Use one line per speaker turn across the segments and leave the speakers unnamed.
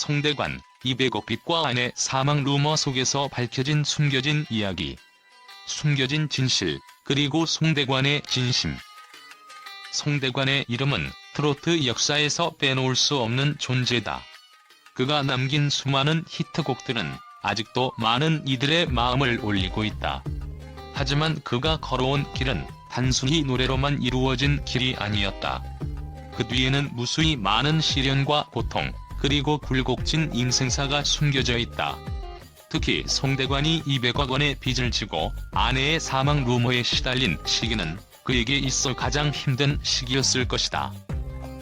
송대관, 이백억 빚과 아내 사망 루머 속에서 밝혀진 숨겨진 이야기. 숨겨진 진실, 그리고 송대관의 진심. 송대관의 이름은 트로트 역사에서 빼놓을 수 없는 존재다. 그가 남긴 수많은 히트곡들은 아직도 많은 이들의 마음을 울리고 있다. 하지만 그가 걸어온 길은 단순히 노래로만 이루어진 길이 아니었다. 그 뒤에는 무수히 많은 시련과 고통, 그리고 굴곡진 인생사가 숨겨져 있다. 특히 송대관이 200억 원의 빚을 지고 아내의 사망 루머에 시달린 시기는 그에게 있어 가장 힘든 시기였을 것이다.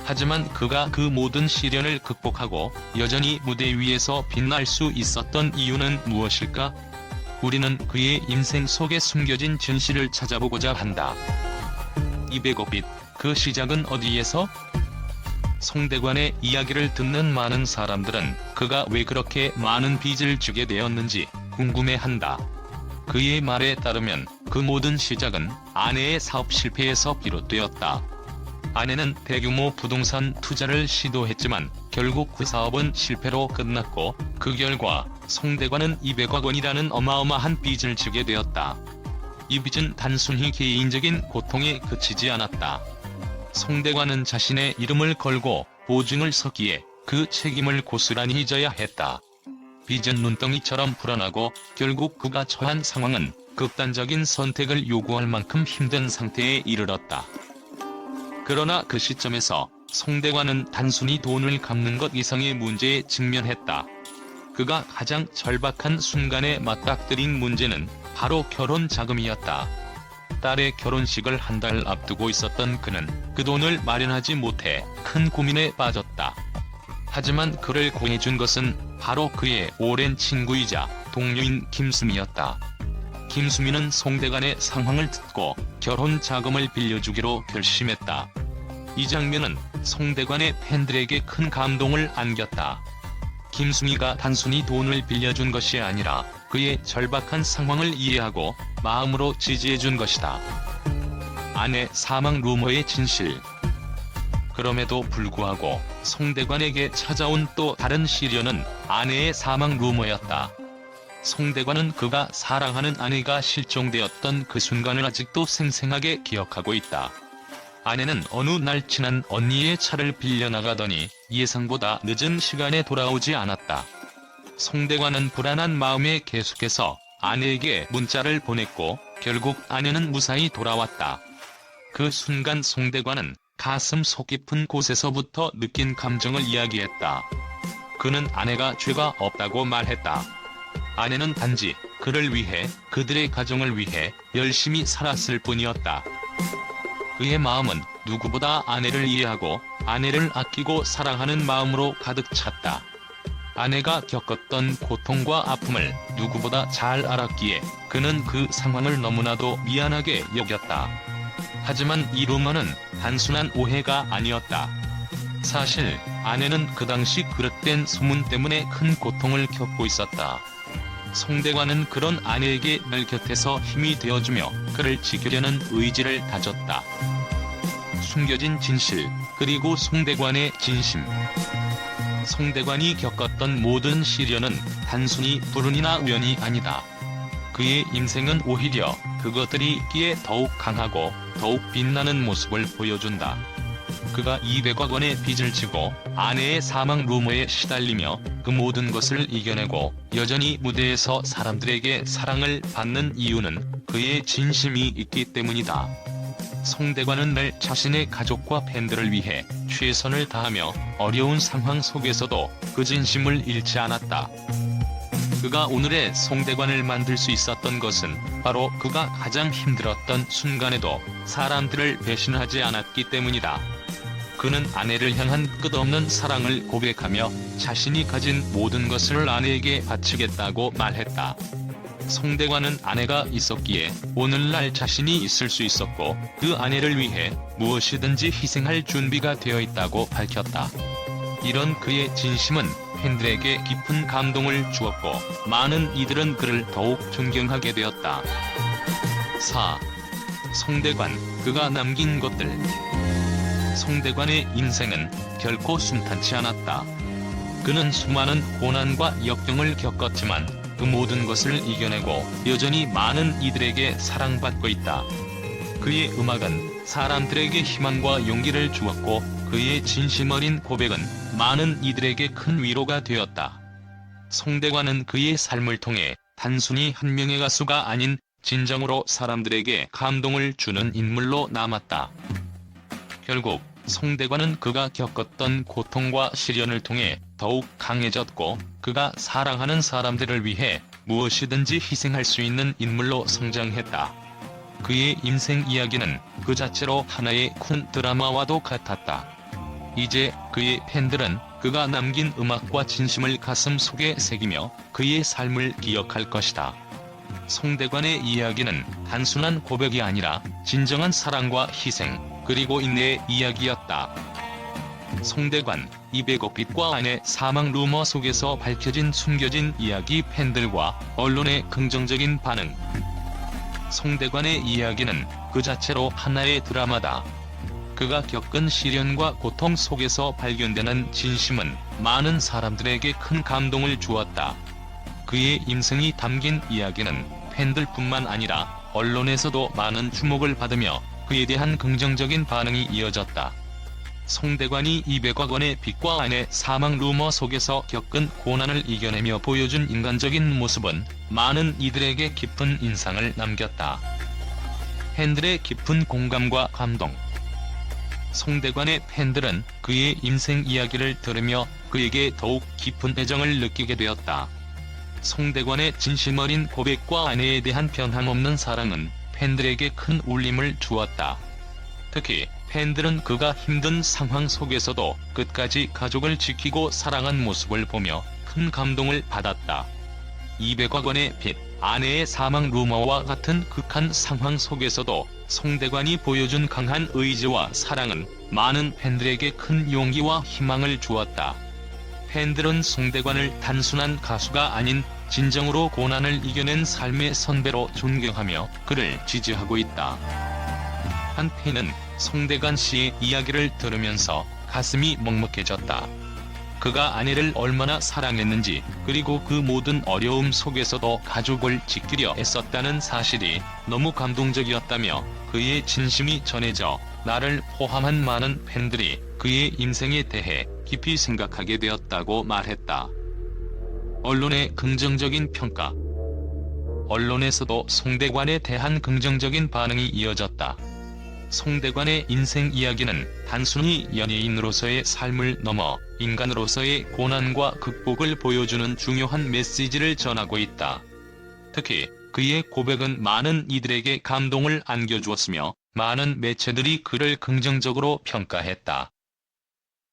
하지만 그가 그 모든 시련을 극복하고 여전히 무대 위에서 빛날 수 있었던 이유는 무엇일까? 우리는 그의 인생 속에 숨겨진 진실을 찾아보고자 한다. 200억 빚, 그 시작은 어디에서? 송대관의 이야기를 듣는 많은 사람들은 그가 왜 그렇게 많은 빚을 지게 되었는지 궁금해한다. 그의 말에 따르면 그 모든 시작은 아내의 사업 실패에서 비롯되었다. 아내는 대규모 부동산 투자를 시도했지만 결국 그 사업은 실패로 끝났고 그 결과 송대관은 200억 원이라는 어마어마한 빚을 지게 되었다. 이 빚은 단순히 개인적인 고통에 그치지 않았다. 송대관은 자신의 이름을 걸고 보증을 섰기에 그 책임을 고스란히 져야 했다. 빚은 눈덩이처럼 불어나고 결국 그가 처한 상황은 극단적인 선택을 요구할 만큼 힘든 상태에 이르렀다. 그러나 그 시점에서 송대관은 단순히 돈을 갚는 것 이상의 문제에 직면했다. 그가 가장 절박한 순간에 맞닥뜨린 문제는 바로 결혼 자금이었다. 딸의 결혼식을 한 달 앞두고 있었던 그는 그 돈을 마련하지 못해 큰 고민에 빠졌다. 하지만 그를 구해준 것은 바로 그의 오랜 친구이자 동료인 김수미였다. 김수미는 송대관의 상황을 듣고 결혼 자금을 빌려주기로 결심했다. 이 장면은 송대관의 팬들에게 큰 감동을 안겼다. 김수미가 단순히 돈을 빌려준 것이 아니라 그의 절박한 상황을 이해하고 마음으로 지지해준 것이다. 아내 사망 루머의 진실. 그럼에도 불구하고 송대관에게 찾아온 또 다른 시련은 아내의 사망 루머였다. 송대관은 그가 사랑하는 아내가 실종되었던 그 순간을 아직도 생생하게 기억하고 있다. 아내는 어느 날 친한 언니의 차를 빌려나가더니 예상보다 늦은 시간에 돌아오지 않았다. 송대관은 불안한 마음에 계속해서 아내에게 문자를 보냈고 결국 아내는 무사히 돌아왔다. 그 순간 송대관은 가슴 속 깊은 곳에서부터 느낀 감정을 이야기했다. 그는 아내가 죄가 없다고 말했다. 아내는 단지 그를 위해, 그들의 가정을 위해 열심히 살았을 뿐이었다. 그의 마음은 누구보다 아내를 이해하고 아내를 아끼고 사랑하는 마음으로 가득 찼다. 아내가 겪었던 고통과 아픔을 누구보다 잘 알았기에 그는 그 상황을 너무나도 미안하게 여겼다. 하지만 이 루머는 단순한 오해가 아니었다. 사실 아내는 그 당시 그릇된 소문 때문에 큰 고통을 겪고 있었다. 송대관은 그런 아내에게 늘 곁에서 힘이 되어주며 그를 지키려는 의지를 다졌다. 숨겨진 진실, 그리고 송대관의 진심. 송대관이 겪었던 모든 시련은 단순히 불운이나 우연이 아니다. 그의 인생은 오히려 그것들이 있기에 더욱 강하고 더욱 빛나는 모습을 보여준다. 그가 200억 원의 빚을 지고 아내의 사망 루머에 시달리며 그 모든 것을 이겨내고 여전히 무대에서 사람들에게 사랑을 받는 이유는 그의 진심이 있기 때문이다. 송대관은 늘 자신의 가족과 팬들을 위해 최선을 다하며 어려운 상황 속에서도 그 진심을 잃지 않았다. 그가 오늘의 송대관을 만들 수 있었던 것은 바로 그가 가장 힘들었던 순간에도 사람들을 배신하지 않았기 때문이다. 그는 아내를 향한 끝없는 사랑을 고백하며 자신이 가진 모든 것을 아내에게 바치겠다고 말했다. 송대관은 아내가 있었기에 오늘날 자신이 있을 수 있었고 그 아내를 위해 무엇이든지 희생할 준비가 되어 있다고 밝혔다. 이런 그의 진심은 팬들에게 깊은 감동을 주었고 많은 이들은 그를 더욱 존경하게 되었다. 4. 송대관, 그가 남긴 것들. 송대관의 인생은 결코 순탄치 않았다. 그는 수많은 고난과 역경을 겪었지만 그 모든 것을 이겨내고 여전히 많은 이들에게 사랑받고 있다. 그의 음악은 사람들에게 희망과 용기를 주었고 그의 진심 어린 고백은 많은 이들에게 큰 위로가 되었다. 송대관은 그의 삶을 통해 단순히 한 명의 가수가 아닌 진정으로 사람들에게 감동을 주는 인물로 남았다. 결국 송대관은 그가 겪었던 고통과 시련을 통해 더욱 강해졌고 그가 사랑하는 사람들을 위해 무엇이든지 희생할 수 있는 인물로 성장했다. 그의 인생 이야기는 그 자체로 하나의 큰 드라마와도 같았다. 이제 그의 팬들은 그가 남긴 음악과 진심을 가슴 속에 새기며 그의 삶을 기억할 것이다. 송대관의 이야기는 단순한 고백이 아니라 진정한 사랑과 희생, 그리고 인내의 이야기였다. 송대관, 200억 빛과 안의 사망 루머 속에서 밝혀진 숨겨진 이야기. 팬들과 언론의 긍정적인 반응. 송대관의 이야기는 그 자체로 하나의 드라마다. 그가 겪은 시련과 고통 속에서 발견되는 진심은 많은 사람들에게 큰 감동을 주었다. 그의 인생이 담긴 이야기는 팬들뿐만 아니라 언론에서도 많은 주목을 받으며 그에 대한 긍정적인 반응이 이어졌다. 송대관이 200억 원의 빛과 안의 사망 루머 속에서 겪은 고난을 이겨내며 보여준 인간적인 모습은 많은 이들에게 깊은 인상을 남겼다. 팬들의 깊은 공감과 감동. 송대관의 팬들은 그의 인생 이야기를 들으며 그에게 더욱 깊은 애정을 느끼게 되었다. 송대관의 진심 어린 고백과 아내에 대한 변함없는 사랑은 팬들에게 큰 울림을 주었다. 특히 팬들은 그가 힘든 상황 속에서도 끝까지 가족을 지키고 사랑한 모습을 보며 큰 감동을 받았다. 200억 원의 빚, 아내의 사망 루머와 같은 극한 상황 속에서도 송대관이 보여준 강한 의지와 사랑은 많은 팬들에게 큰 용기와 희망을 주었다. 팬들은 송대관을 단순한 가수가 아닌 진정으로 고난을 이겨낸 삶의 선배로 존경하며 그를 지지하고 있다. 한 팬은 송대관 씨의 이야기를 들으면서 가슴이 먹먹해졌다. 그가 아내를 얼마나 사랑했는지, 그리고 그 모든 어려움 속에서도 가족을 지키려 애썼다는 사실이 너무 감동적이었다며 그의 진심이 전해져 나를 포함한 많은 팬들이 그의 인생에 대해 깊이 생각하게 되었다고 말했다. 언론의 긍정적인 평가. 언론에서도 송대관에 대한 긍정적인 반응이 이어졌다. 송대관의 인생 이야기는 단순히 연예인으로서의 삶을 넘어 인간으로서의 고난과 극복을 보여주는 중요한 메시지를 전하고 있다. 특히 그의 고백은 많은 이들에게 감동을 안겨주었으며 많은 매체들이 그를 긍정적으로 평가했다.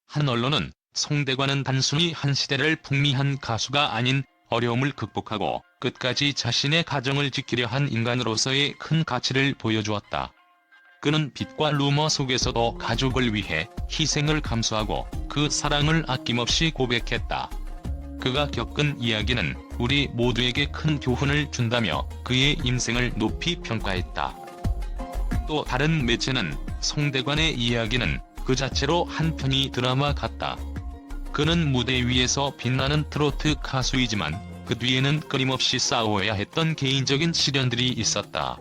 한 언론은 송대관은 단순히 한 시대를 풍미한 가수가 아닌 어려움을 극복하고 끝까지 자신의 가정을 지키려 한 인간으로서의 큰 가치를 보여주었다. 그는 빚과 루머 속에서도 가족을 위해 희생을 감수하고 그 사랑을 아낌없이 고백했다. 그가 겪은 이야기는 우리 모두에게 큰 교훈을 준다며 그의 인생을 높이 평가했다. 또 다른 매체는 송대관의 이야기는 그 자체로 한편의 드라마 같다. 그는 무대 위에서 빛나는 트로트 가수이지만 그 뒤에는 끊임없이 싸워야 했던 개인적인 시련들이 있었다.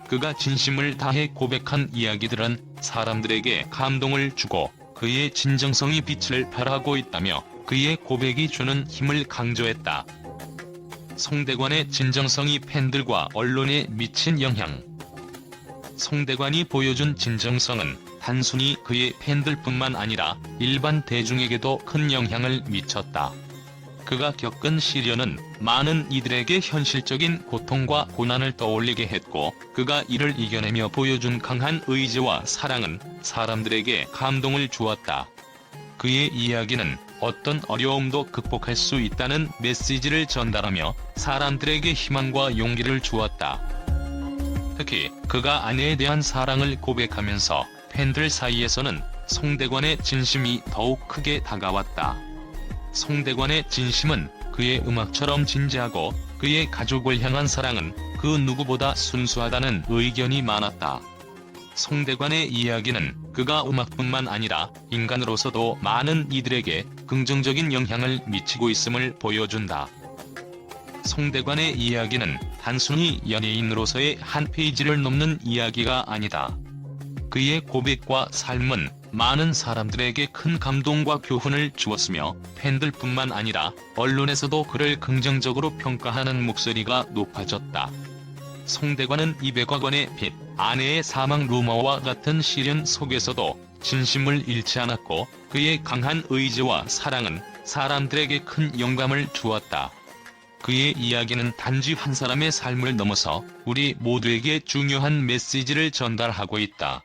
그가 진심을 다해 고백한 이야기들은 사람들에게 감동을 주고 그의 진정성이 빛을 발하고 있다며 그의 고백이 주는 힘을 강조했다. 송대관의 진정성이 팬들과 언론에 미친 영향. 송대관이 보여준 진정성은 단순히 그의 팬들뿐만 아니라 일반 대중에게도 큰 영향을 미쳤다. 그가 겪은 시련은 많은 이들에게 현실적인 고통과 고난을 떠올리게 했고 그가 이를 이겨내며 보여준 강한 의지와 사랑은 사람들에게 감동을 주었다. 그의 이야기는 어떤 어려움도 극복할 수 있다는 메시지를 전달하며 사람들에게 희망과 용기를 주었다. 특히 그가 아내에 대한 사랑을 고백하면서 팬들 사이에서는 송대관의 진심이 더욱 크게 다가왔다. 송대관의 진심은 그의 음악처럼 진지하고 그의 가족을 향한 사랑은 그 누구보다 순수하다는 의견이 많았다. 송대관의 이야기는 그가 음악뿐만 아니라 인간으로서도 많은 이들에게 긍정적인 영향을 미치고 있음을 보여준다. 송대관의 이야기는 단순히 연예인으로서의 한 페이지를 넘는 이야기가 아니다. 그의 고백과 삶은 많은 사람들에게 큰 감동과 교훈을 주었으며 팬들뿐만 아니라 언론에서도 그를 긍정적으로 평가하는 목소리가 높아졌다. 송대관은 200억 원의 빚, 아내의 사망 루머와 같은 시련 속에서도 진심을 잃지 않았고 그의 강한 의지와 사랑은 사람들에게 큰 영감을 주었다. 그의 이야기는 단지 한 사람의 삶을 넘어서 우리 모두에게 중요한 메시지를 전달하고 있다.